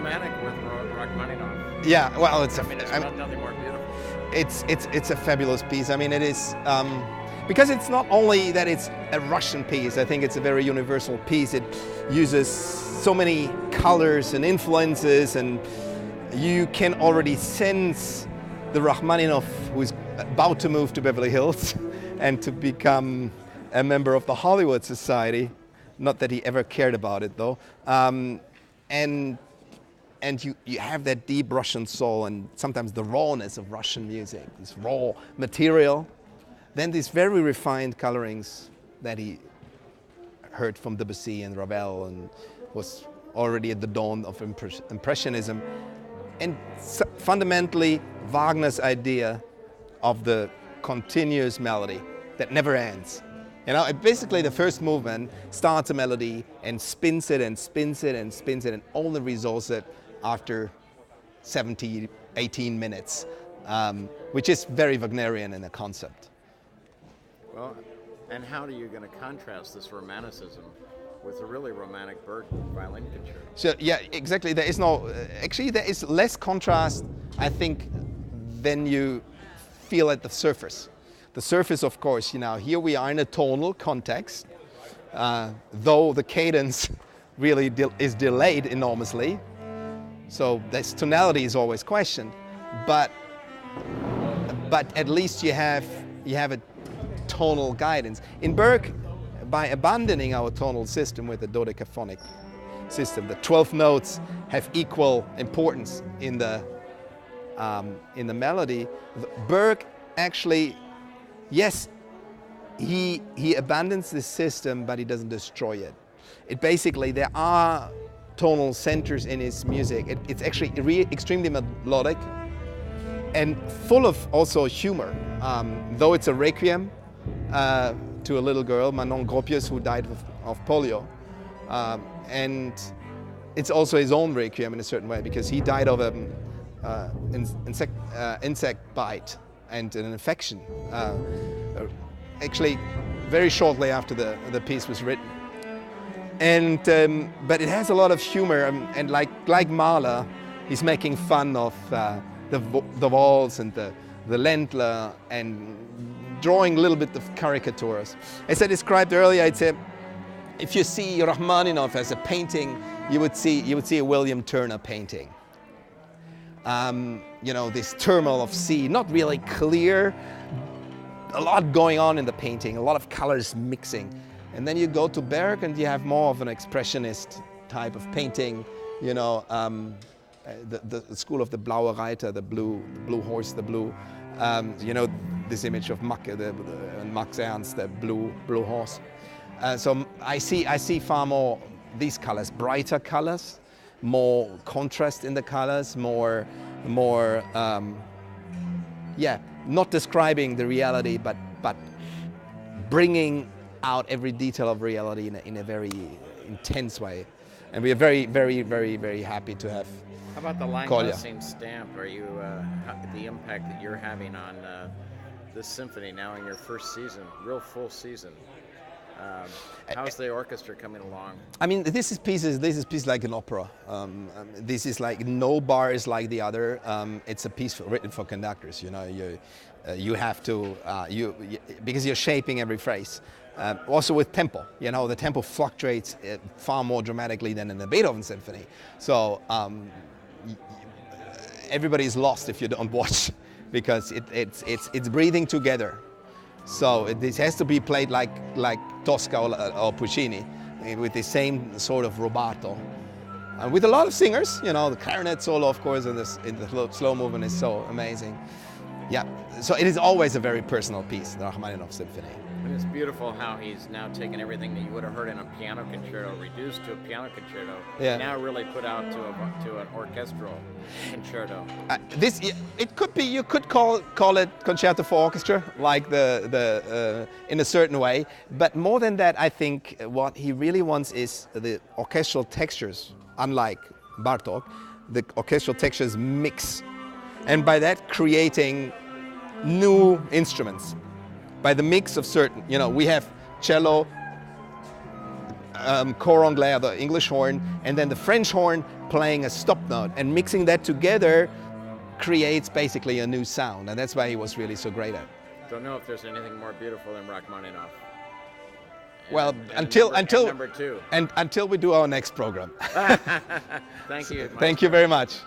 romantic with Rachmaninoff. Yeah, well, I mean, it's nothing more beautiful. it's a fabulous piece. I mean, it is because it's not only that it's a Russian piece. I think it's a very universal piece. It uses so many colors and influences, and you can already sense the Rachmaninoff who is about to move to Beverly Hills and to become a member of the Hollywood Society. Not that he ever cared about it, though. And you have that deep Russian soul and sometimes the rawness of Russian music, this raw material. Then these very refined colorings that he heard from Debussy and Ravel and was already at the dawn of Impressionism. And fundamentally, Wagner's idea of the continuous melody that never ends. You know, basically the first movement starts a melody and spins it and spins it and spins it and only resolves it after 17, 18 minutes, which is very Wagnerian in a concept. Well, and how are you going to contrast this romanticism with a really romantic Berg Violin Concerto? So yeah, exactly. There is no, actually there is less contrast, I think, than you feel at the surface. The surface, of course, you know, here we are in a tonal context, though the cadence really is delayed enormously. So this tonality is always questioned, but at least you have a tonal guidance. In Berg, by abandoning our tonal system with the dodecaphonic system, the 12 notes have equal importance in the melody. Berg actually, yes, he abandons this system, but he doesn't destroy it. It basically, there are tonal centers in his music. It's actually extremely melodic and full of also humor. Though it's a requiem to a little girl, Manon Gropius, who died of polio. And it's also his own requiem in a certain way, because he died of an insect bite and an infection, actually very shortly after the piece was written. And but it has a lot of humor, and like Mahler, he's making fun of the waltz and the Ländler and drawing a little bit of caricatures. As I described earlier, I'd say if you see Rachmaninoff as a painting, you would see a William Turner painting. You know, this turmoil of sea, not really clear, a lot going on in the painting, a lot of colors mixing. And then you go to Berg and you have more of an expressionist type of painting, you know, the school of the blaue Reiter, the blue horse, the blue, you know, this image of Macke, Max Ernst, the blue horse. So I see far more these colors, brighter colors, more contrast in the colors, more, yeah, not describing the reality, but bringing out every detail of reality in a very intense way. And we are very, very, very, very happy to have. How about the Lang-Lessing stamp? Are you the impact that you're having on this symphony now in your first season, real full season? How's the orchestra coming along? I mean, this is piece like an opera. This is like no bar is like the other. It's a piece written for conductors. You know, you have to because you're shaping every phrase. Also with tempo, you know, the tempo fluctuates far more dramatically than in the Beethoven symphony. So everybody's lost if you don't watch, because it's breathing together. So this has to be played like Tosca or Puccini, with the same sort of rubato. And with a lot of singers, you know, the clarinet solo, of course, in the slow movement is so amazing. Yeah, so it is always a very personal piece, the Rachmaninoff Symphony. And it's beautiful how he's now taken everything that you would have heard in a piano concerto, reduced to a piano concerto, now really put out to an orchestral concerto. You could call it concerto for orchestra, like the in a certain way. But more than that, I think what he really wants is the orchestral textures. Unlike Bartók, the orchestral textures mix, and by that creating new instruments. By the mix of certain, you know, we have cello, cor anglais, the English horn, and then the French horn playing a stop note, and mixing that together creates basically a new sound, and that's why he was really so great at. Don't know if there's anything more beautiful than Rachmaninoff. Well, Until until we do our next program. Thank you. Thank you very much.